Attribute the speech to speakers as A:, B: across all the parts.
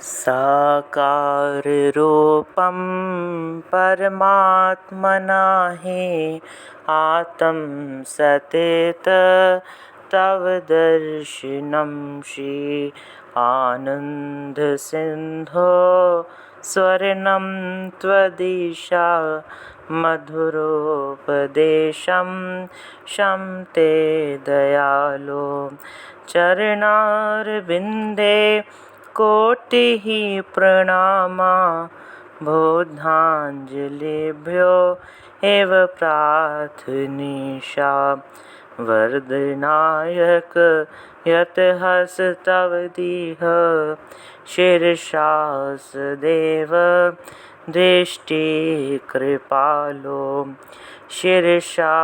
A: साकाररूपं परमात्मना हि आत्म सतेत तव दर्शनं श्री आनंद सिंधो स्वर्णं त्वदीशा मधुरोपदेशं शं ते दयालो चरणारविन्दे कोटिः प्रणामा बोधाञ्जलिभ्यो एव प्रार्थनीशा वरदनायक यत हस्तव दीह शीर्षा सदैव दृष्टि कृपालो शीर्षा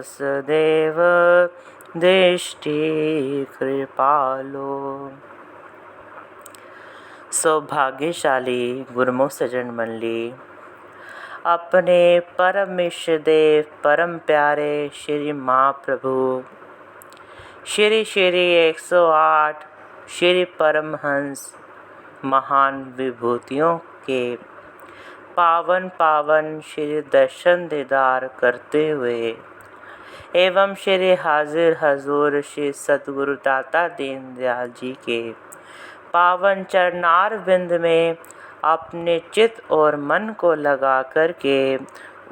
A: सदैव दृष्टि कृपालो। सौभाग्यशाली गुरुमुख सज्जन मंडली, अपने परम इष्ट देव परम प्यारे श्री महाप्रभु श्री श्री 108 श्री परमहंस महान विभूतियों के पावन पावन श्री दर्शन दीदार करते हुए एवं श्री हाजिर हजूर श्री सद्गुरु दाता दीनदयाल जी के पावन चरणार बिंद में अपने चित्त और मन को लगा करके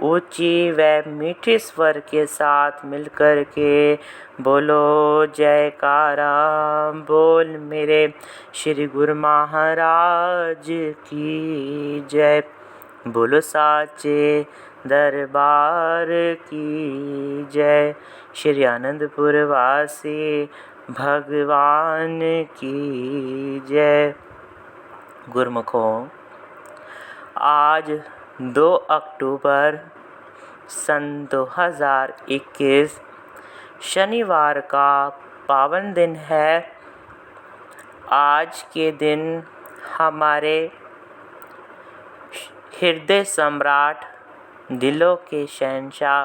A: ऊंची व मीठी स्वर के साथ मिलकर के बोलो जयकारा बोल मेरे श्री गुरु महाराज की जय। बोलो साचे दरबार की जय। श्री आनंदपुर वासी भगवान की जय। गुरुमुखों, आज 2 अक्टूबर सन 2021 शनिवार का पावन दिन है। आज के दिन हमारे हृदय सम्राट दिलों के शहंशाह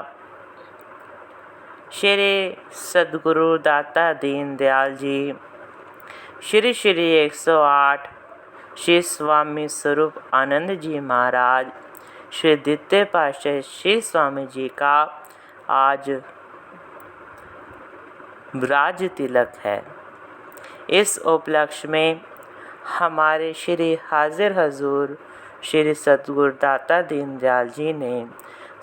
A: श्री सद्गुरु दाता दीनदयाल जी श्री श्री 108 श्री स्वामी स्वरूप आनंद जी महाराज श्री द्वितीय पातशाही श्री स्वामी जी का आज राज तिलक है। इस उपलक्ष्य में हमारे श्री हाजिर हजूर श्री सद्गुरु दाता दीनदयाल जी ने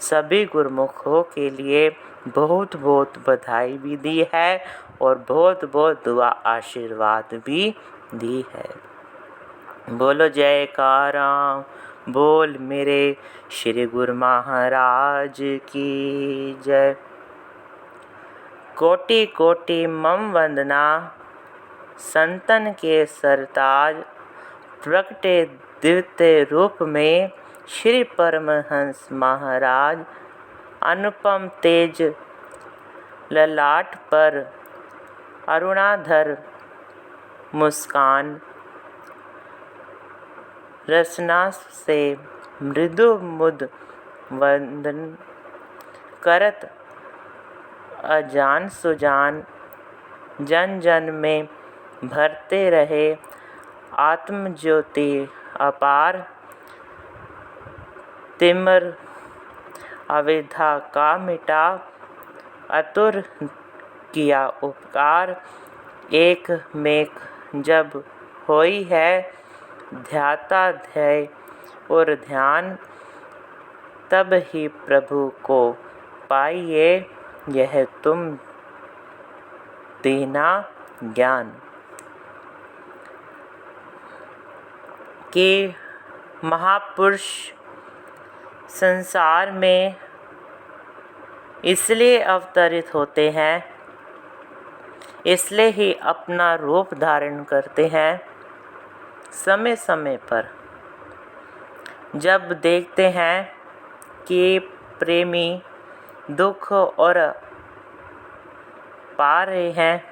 A: सभी गुरुमुखों के लिए बहुत बहुत बधाई भी दी है और बहुत बहुत दुआ आशीर्वाद भी दी है। बोलो जयकारा बोल मेरे श्री गुरु महाराज की जय। कोटि कोटि मम वंदना संतन के सरताज प्रगटे दिव्य रूप में श्री परमहंस महाराज अनुपम तेज ललाट पर अरुणाधर मुस्कान रसना से मृदु मुद वंदन करत अजान सुजान जन जन में भरते रहे आत्म ज्योति अपार तिमर अविद्या का मिटा अतुर किया उपकार एक मेघ जब होई है ध्याता ध्यय और ध्यान तब ही प्रभु को पाइए यह तुम दीना ज्ञान। के महापुरुष संसार में इसलिए अवतरित होते हैं, इसलिए ही अपना रूप धारण करते हैं। समय समय पर जब देखते हैं कि प्रेमी दुख और पा रहे हैं,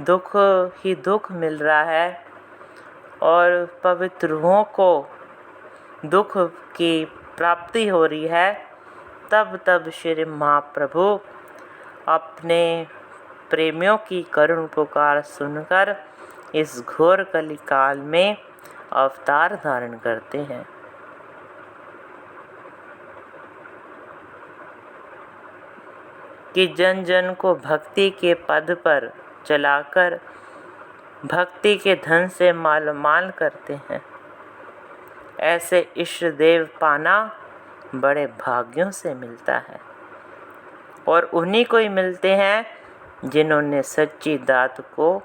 A: दुख ही दुख मिल रहा है और पवित्र रूहों को दुख की प्राप्ति हो रही है, तब श्री महाप्रभु अपने प्रेमियों की करुण पुकार सुनकर इस घोर कली काल में अवतार धारण करते हैं। कि जन जन को भक्ति के पद पर चलाकर भक्ति के धन से मालामाल करते हैं। ऐसे इष्ट देव पाना बड़े भाग्यों से मिलता है और उन्हीं को ही मिलते हैं जिन्होंने सच्ची दात को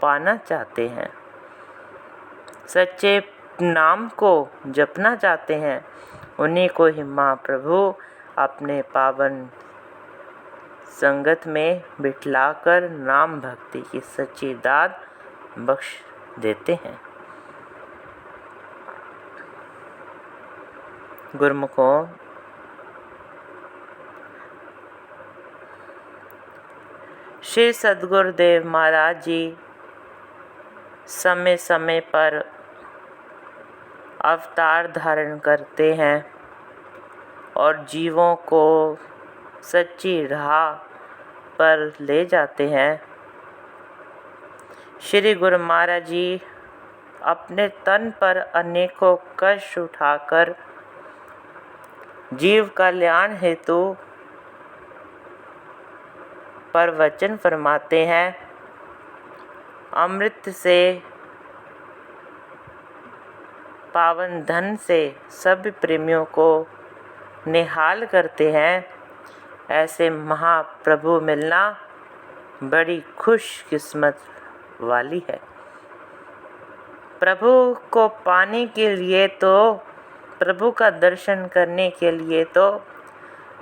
A: पाना चाहते हैं, सच्चे नाम को जपना चाहते हैं। उन्हीं को ही महाप्रभु अपने पावन संगत में बिठलाकर नाम भक्ति की सच्ची दात बख्श देते हैं। गुरुमुखों, श्री सद्गुरुदेव महाराज जी समय समय पर अवतार धारण करते हैं और जीवों को सच्ची राह पर ले जाते हैं। श्री गुरु महाराज जी अपने तन पर अनेकों कष्ट उठाकर जीव कल्याण हेतु प्रवचन फरमाते हैं। अमृत से पावन धन से सभी प्रेमियों को निहाल करते हैं। ऐसे महाप्रभु मिलना बड़ी खुशकिस्मत वाली है। प्रभु को पाने के लिए तो, प्रभु का दर्शन करने के लिए तो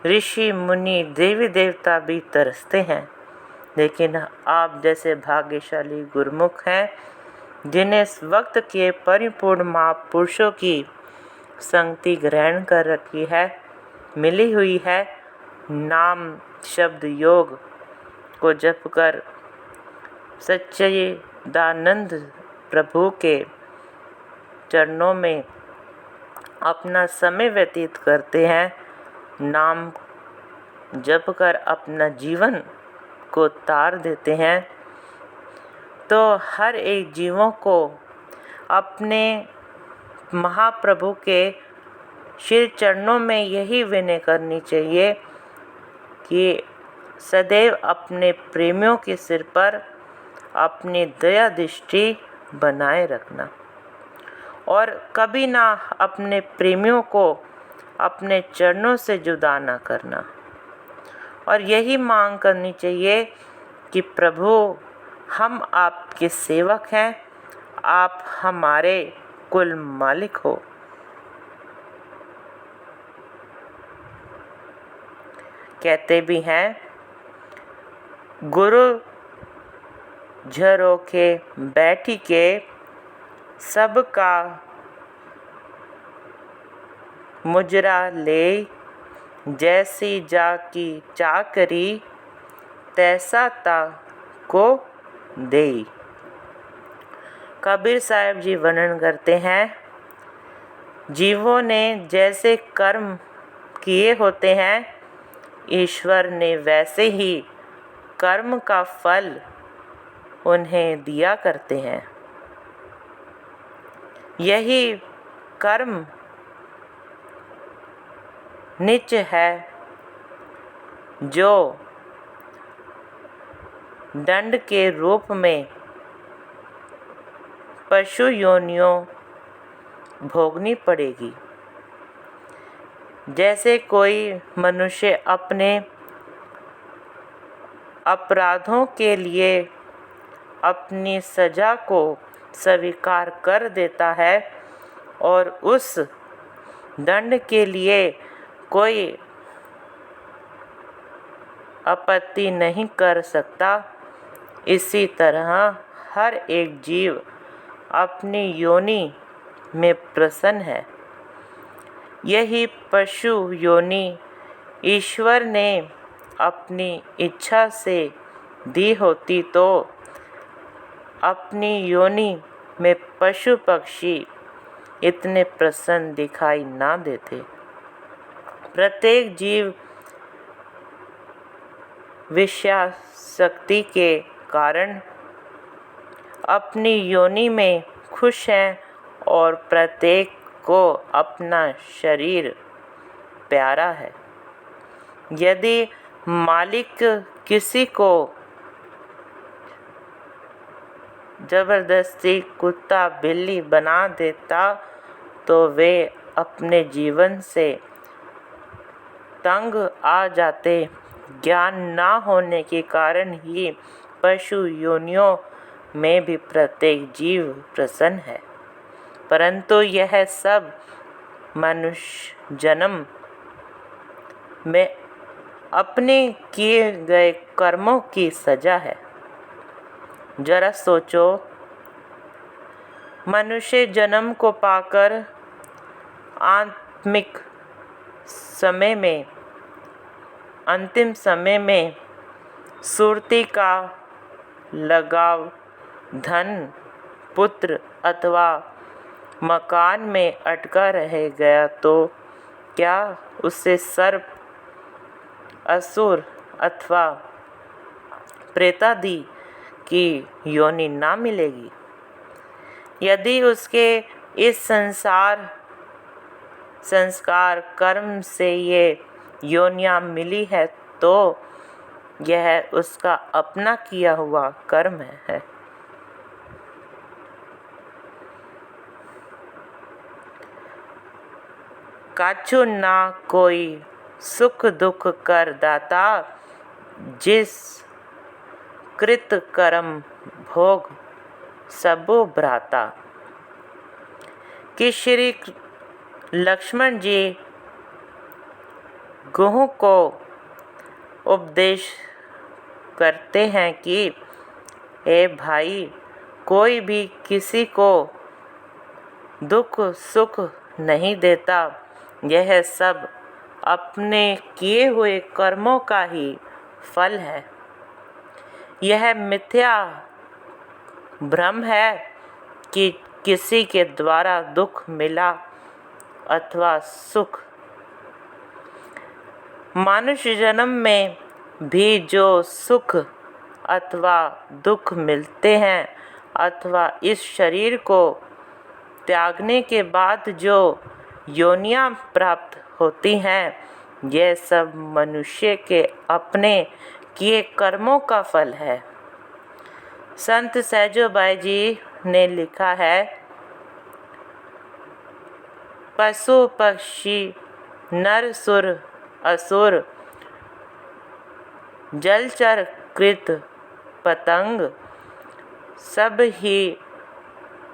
A: ऋषि मुनि देवी देवता भी तरसते हैं, लेकिन आप जैसे भाग्यशाली गुरुमुख हैं जिन्हें इस वक्त के परिपूर्ण महापुरुषों की संगति ग्रहण कर रखी है, मिली हुई है। नाम शब्द योग को जप कर सच्चिदानंद प्रभु के चरणों में अपना समय व्यतीत करते हैं। नाम जप कर अपना जीवन को तार देते हैं। तो हर एक जीवों को अपने महाप्रभु के श्री चरणों में यही विनय करनी चाहिए कि सदैव अपने प्रेमियों के सिर पर अपनी दया दृष्टि बनाए रखना और कभी ना अपने प्रेमियों को अपने चरणों से जुदा ना करना। और यही मांग करनी चाहिए कि प्रभु, हम आपके सेवक हैं, आप हमारे कुल मालिक हो। कहते भी हैं, गुरु झरोखे बैठी के सबका मुजरा ले, जैसी जाकी चाकरी तैसा ता को देई। कबीर साहब जी वर्णन करते हैं, जीवों ने जैसे कर्म किए होते हैं, ईश्वर ने वैसे ही कर्म का फल उन्हें दिया करते हैं। यही कर्म नीच है जो दंड के रूप में पशु योनियों भोगनी पड़ेगी। जैसे कोई मनुष्य अपने अपराधों के लिए अपनी सजा को स्वीकार कर देता है और उस दंड के लिए कोई आपत्ति नहीं कर सकता, इसी तरह हर एक जीव अपनी योनि में प्रसन्न है। यही पशु योनि ईश्वर ने अपनी इच्छा से दी होती तो अपनी योनि में पशु पक्षी इतने प्रसन्न दिखाई ना देते। प्रत्येक जीव विषयासक्ति के कारण अपनी योनि में खुश हैं और प्रत्येक को अपना शरीर प्यारा है। यदि मालिक किसी को जबरदस्ती कुत्ता बिल्ली बना देता तो वे अपने जीवन से तंग आ जाते। ज्ञान ना होने के कारण ही पशु योनियों में भी प्रत्येक जीव प्रसन्न है, परंतु यह सब मनुष्य जन्म में अपने किए गए कर्मों की सजा है। जरा सोचो, मनुष्य जन्म को पाकर आत्मिक समय में, अंतिम समय में सुरती का लगाव धन, पुत्र अथवा मकान में अटका रह गया तो क्या उसे सर्प, असुर अथवा प्रेतादि की योनि ना मिलेगी? यदि उसके इस संस्कार कर्म से ये योनियाँ मिली है तो यह उसका अपना किया हुआ कर्म है। काछु ना कोई सुख दुख कर दाता, जिस कृत कर्म भोग सबो भ्राता। कि श्री लक्ष्मण जी गुह को उपदेश करते हैं कि ए भाई, कोई भी किसी को दुख सुख नहीं देता, यह सब अपने किए हुए कर्मों का ही फल है। यह मिथ्या भ्रम है कि किसी के द्वारा दुख मिला अथवा सुख। मनुष्य जन्म में भी जो सुख अथवा दुख मिलते हैं अथवा इस शरीर को त्यागने के बाद जो योनियां प्राप्त होती हैं, यह सब मनुष्य के अपने किए कर्मों का फल है। संत सहजोबाई जी ने लिखा है, पशु पक्षी नर सुर असुर, जलचर कृत पतंग, सब ही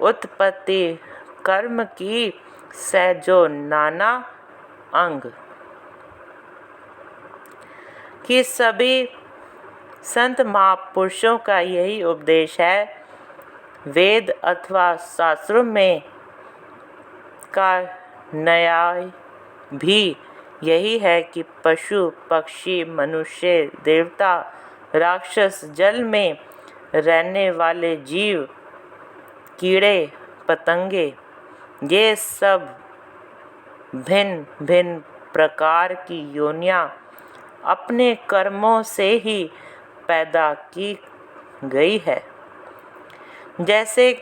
A: उत्पत्ति कर्म की सहजो नाना अंग। कि सभी संत महापुरुषों का यही उपदेश है। वेद अथवा शास्त्रों में का न्याय भी यही है कि पशु पक्षी मनुष्य देवता राक्षस, जल में रहने वाले जीव कीड़े पतंगे, ये सब भिन्न भिन्न प्रकार की योनियां अपने कर्मों से ही पैदा की गई है। जैसे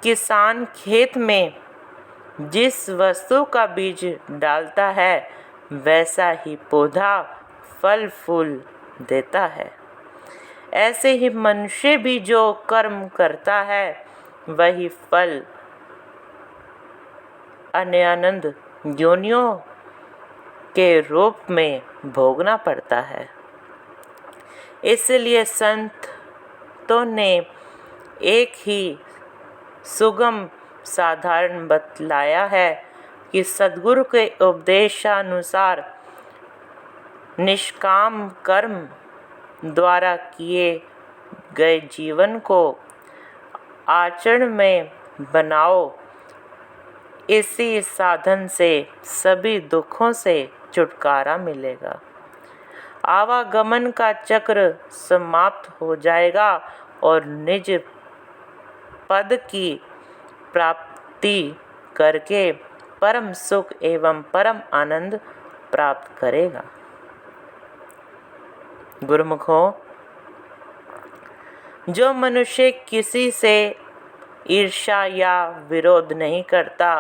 A: किसान खेत में जिस वस्तु का बीज डालता है, वैसा ही पौधा फल फूल देता है। ऐसे ही मनुष्य भी जो कर्म करता है, वही फल अनंत योनियों के रूप में भोगना पड़ता है। इसलिए संतों ने एक ही सुगम साधारण बतलाया है कि सद्गुरु के उपदेशानुसार निष्काम कर्म द्वारा किए गए जीवन को आचरण में बनाओ। इसी साधन से सभी दुखों से छुटकारा मिलेगा, आवागमन का चक्र समाप्त हो जाएगा और निज पद की प्राप्ति करके परम सुख एवं परम आनंद प्राप्त करेगा। गुरुमुखों, जो मनुष्य किसी से ईर्ष्या या विरोध नहीं करता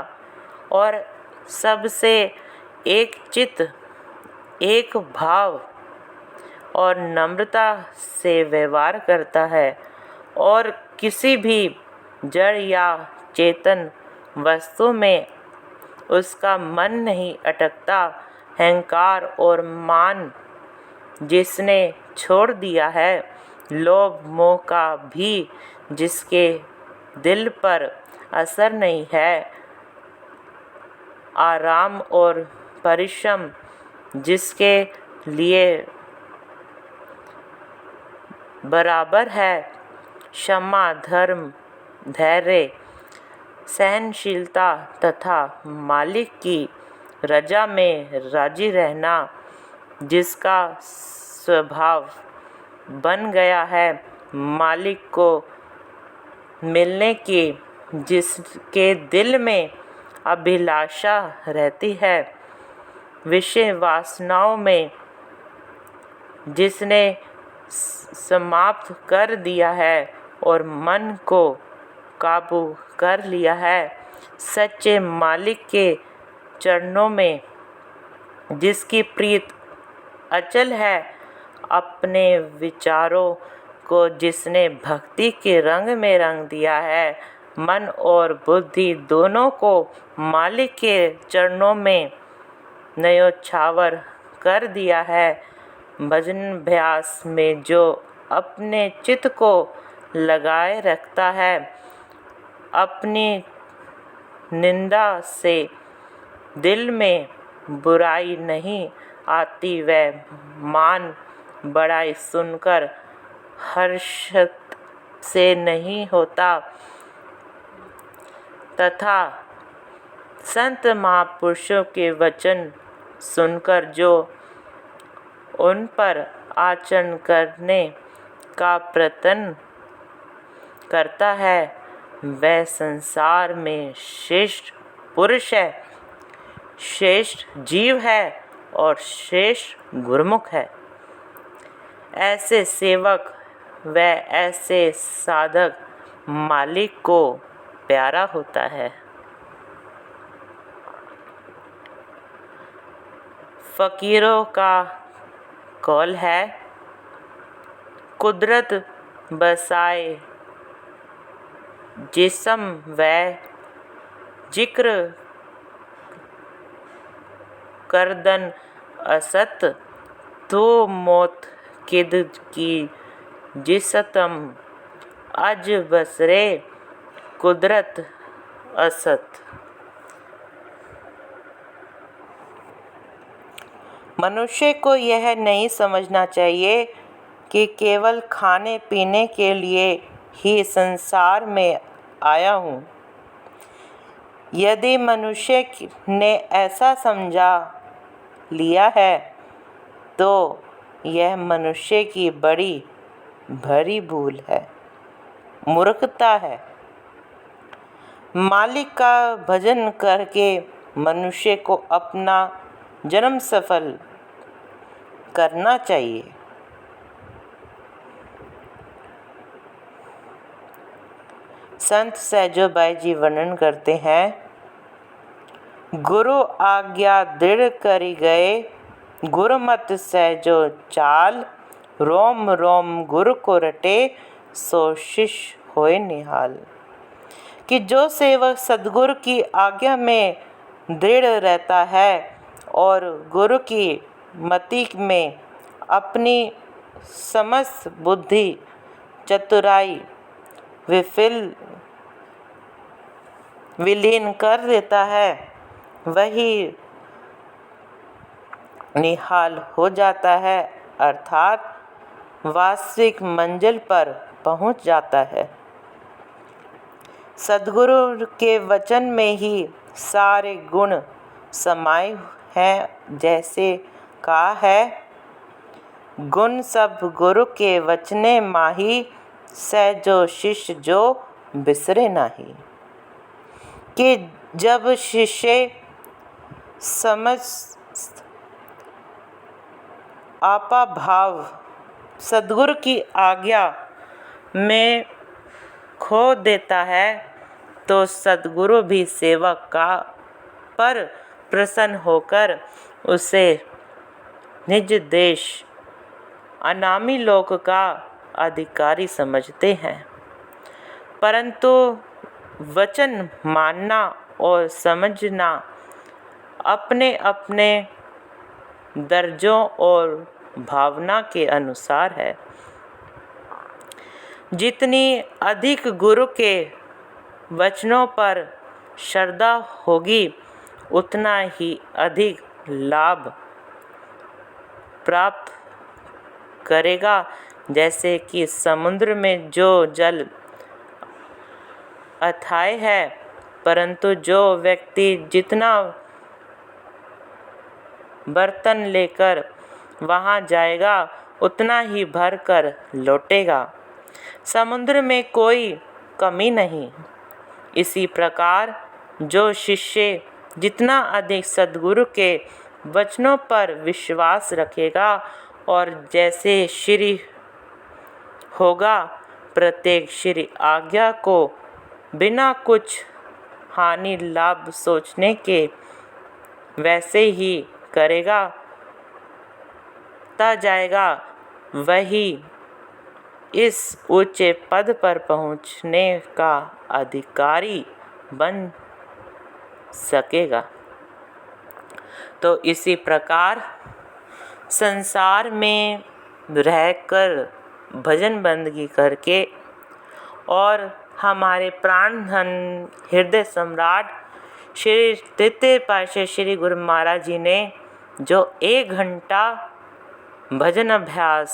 A: और सबसे एक चित्त, एक भाव और नम्रता से व्यवहार करता है और किसी भी जड़ या चेतन वस्तु में उसका मन नहीं अटकता। अहंकार और मान जिसने छोड़ दिया है, लोभ मोह का भी जिसके दिल पर असर नहीं है, आराम और परिश्रम जिसके लिए बराबर है, क्षमा, धर्म, धैर्य, सहनशीलता तथा मालिक की रजा में राजी रहना जिसका स्वभाव बन गया है, मालिक को मिलने की जिसके दिल में अभिलाषा रहती है, विषय वासनाओं में जिसने समाप्त कर दिया है और मन को काबू कर लिया है, सच्चे मालिक के चरणों में जिसकी प्रीत अचल है, अपने विचारों को जिसने भक्ति के रंग में रंग दिया है, मन और बुद्धि दोनों को मालिक के चरणों में न्योछावर कर दिया है, भजन अभ्यास में जो अपने चित्त को लगाए रखता है, अपनी निंदा से दिल में बुराई नहीं आती, वह मान बढ़ाई सुनकर हर्षित से नहीं होता तथा संत महापुरुषों के वचन सुनकर जो उन पर आचरण करने का प्रयत्न करता है, वह संसार में श्रेष्ठ पुरुष है, श्रेष्ठ जीव है और श्रेष्ठ गुरुमुख है। ऐसे सेवक व ऐसे साधक मालिक को प्यारा होता है। फकीरों का कौल है, कुदरत बसाए जिस्म व जिक्र करदन असत, तो मौत किद की जिसतम अज बसरे कुदरत असत। मनुष्य को यह नहीं समझना चाहिए कि केवल खाने पीने के लिए ही संसार में आया हूँ। यदि मनुष्य ने ऐसा समझा लिया है तो यह मनुष्य की बड़ी भरी भूल है, मूर्खता है। मालिक का भजन करके मनुष्य को अपना जन्म सफल करना चाहिए। संत सहजोबाई जी वर्णन करते हैं, गुरु आज्ञा दृढ़ करी गए, गुरुमत सहजो चाल, रोम रोम गुरु को रटे, सो शिष्य होए निहाल। कि जो सेवक सद्गुरु की आज्ञा में दृढ़ रहता है और गुरु की मति में अपनी समस्त बुद्धि चतुराई विलीन कर देता है, वही निहाल हो जाता है, अर्थात वास्तविक मंजिल पर पहुंच जाता है। सद्गुरु के वचन में ही सारे गुण समाये हैं। जैसे कहा है, गुण सब गुरु के वचने माही, सहजो शिष्य जो बिसरे नाही। कि जब शिष्य समझ आपा भाव सद्गुरु की आज्ञा में खो देता है तो सद्गुरु भी सेवक का पर प्रसन्न होकर उसे निज देश अनामी लोक का अधिकारी समझते हैं। परंतु वचन मानना और समझना अपने अपने दर्जों और भावना के अनुसार है। जितनी अधिक गुरु के वचनों पर श्रद्धा होगी उतना ही अधिक लाभ प्राप्त करेगा। जैसे कि समुद्र में जो जल अथाह है, परंतु जो व्यक्ति जितना बर्तन लेकर वहाँ जाएगा उतना ही भर कर लौटेगा। समुद्र में कोई कमी नहीं। इसी प्रकार जो शिष्य जितना अधिक सद्गुरु के वचनों पर विश्वास रखेगा और जैसे श्री होगा, प्रत्येक श्री आज्ञा को बिना कुछ हानि लाभ सोचने के वैसे ही करेगा ता जाएगा, वही इस ऊंचे पद पर पहुंचने का अधिकारी बन सकेगा। तो इसी प्रकार संसार में रहकर भजन बंदगी करके और हमारे प्राण धन हृदय सम्राट श्री तृतीय पातशाह श्री गुरु महाराज जी ने जो 1 घंटा भजन अभ्यास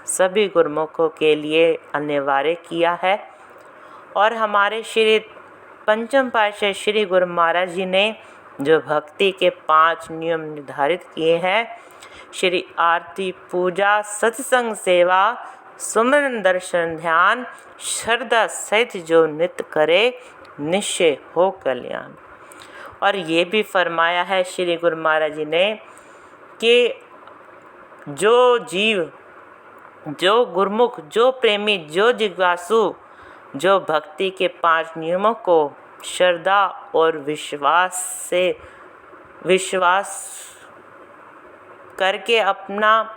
A: सभी गुरुमुखों के लिए अनिवार्य किया है, और हमारे श्री पंचम पातशाह श्री गुरु महाराज जी ने जो भक्ति के 5 नियम निर्धारित किए हैं, श्री आरती पूजा सत्संग सेवा सुमरन दर्शन ध्यान श्रद्धा सहित जो नित्य करे निश्चय हो कल्याण। और ये भी फरमाया है श्री गुरु महाराज जी ने कि जो जीव, जो गुरुमुख, जो प्रेमी, जो जिज्ञासु, जो भक्ति के 5 नियमों को श्रद्धा और विश्वास करके अपना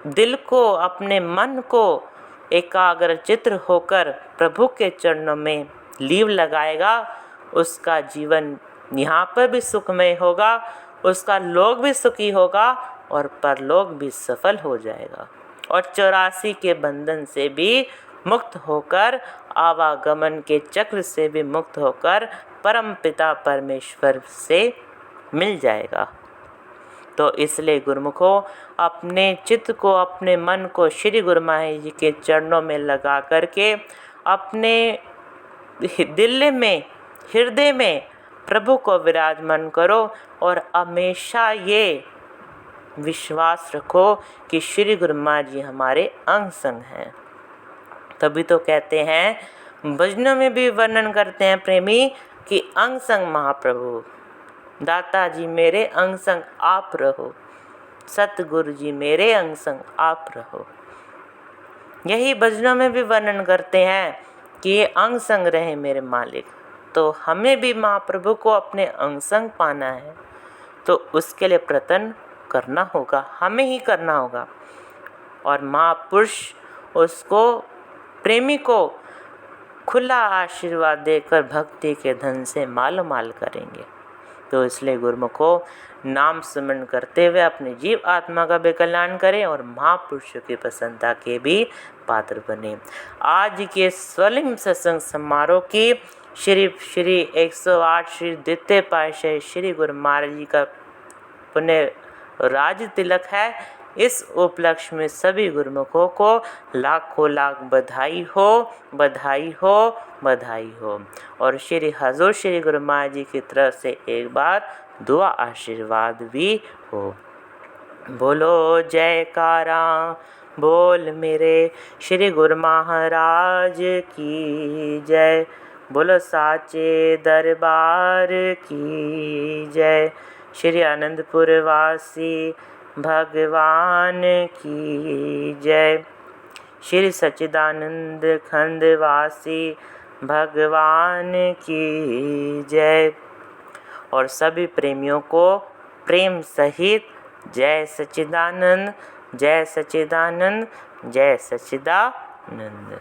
A: दिल को, अपने मन को एकाग्र चित्र होकर प्रभु के चरणों में लीव लगाएगा, उसका जीवन यहाँ पर भी सुखमय होगा, उसका लोक भी सुखी होगा और परलोक भी सफल हो जाएगा, और 84 के बंधन से भी मुक्त होकर, आवागमन के चक्र से भी मुक्त होकर परम पिता परमेश्वर से मिल जाएगा। तो इसलिए गुरुमुखों, अपने चित्त को, अपने मन को श्री गुरु महाराज जी के चरणों में लगा करके अपने दिल में, हृदय में प्रभु को विराजमान करो और हमेशा ये विश्वास रखो कि श्री गुरु महाराज जी हमारे अंग संग हैं। तभी तो कहते हैं, भजनों में भी वर्णन करते हैं प्रेमी कि अंग संग महाप्रभु, दाता जी मेरे अंग संग आप रहो, सतगुरु जी मेरे अंग संग आप रहो। यही भजनों में भी वर्णन करते हैं कि ये अंग संग रहे मेरे मालिक। तो हमें भी महाप्रभु को अपने अंग संग पाना है, तो उसके लिए प्रयत्न करना होगा, हमें ही करना होगा। और महापुरुष उसको, प्रेमी को खुला आशीर्वाद देकर भक्ति के धन से माल करेंगे। तो इसलिए गुरुमुखों, नाम स्मरण करते हुए अपने जीव आत्मा का भी कल्याण करें और महापुरुषों की प्रसन्नता के भी पात्र बने। आज के स्वलिंग सत्संग समारोह की श्री 108 श्री द्वितीय पातशाह श्री गुरु महाराज जी का पुण्य राज तिलक है। इस उपलक्ष्य में सभी गुरुमुखों को लाखों लाख बधाई हो, बधाई हो, बधाई हो। और श्री हजूर श्री गुरु महाराज जी की तरफ से एक बार दुआ आशीर्वाद भी हो। बोलो जयकारा बोल मेरे श्री गुरु महाराज की जय, बोलो साचे दरबार की जय, श्री आनंदपुर वासी भगवान की जय, श्री सच्चिदानंद खंड वासी भगवान की जय। और सभी प्रेमियों को प्रेम सहित जय सच्चिदानंद, जय सच्चिदानंद, जय सच्चिदानंद।